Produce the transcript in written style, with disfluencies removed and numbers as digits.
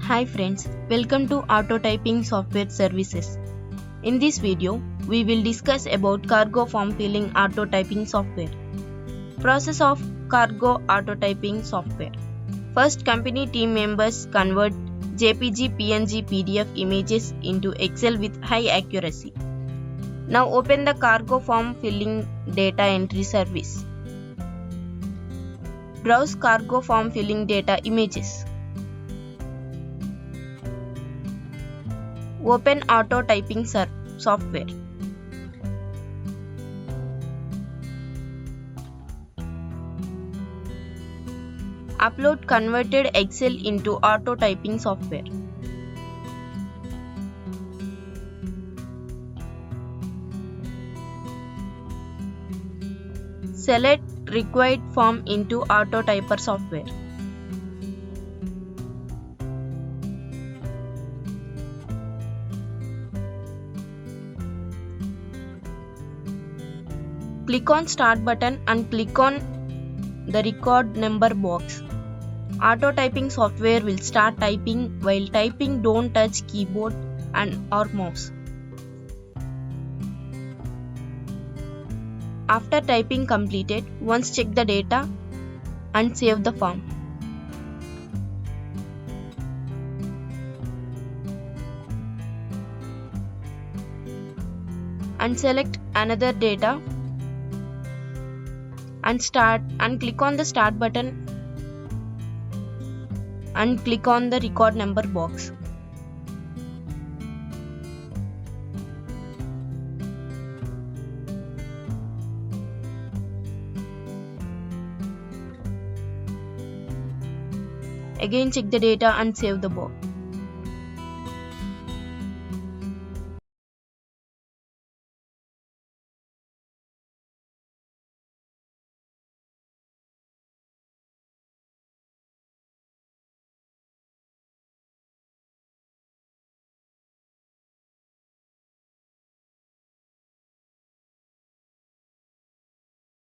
Hi friends, welcome to Auto Typing Software Services. In this video, we will discuss about cargo form filling auto typing software. Process of cargo auto typing software. First, company team members convert JPG, PNG, PDF images into Excel with high accuracy. Now open the cargo form filling data entry service. Browse cargo form filling data images. Open auto typing software. Upload converted Excel into auto typing software. Select required form into auto typer software. Click on Start button and click on the record number box. Auto typing software will start typing. While typing, don't touch keyboard or mouse. After typing completed, once check the data and save the form. And select another data and click on the Start button and click on the record number box. Again check the data and save the box.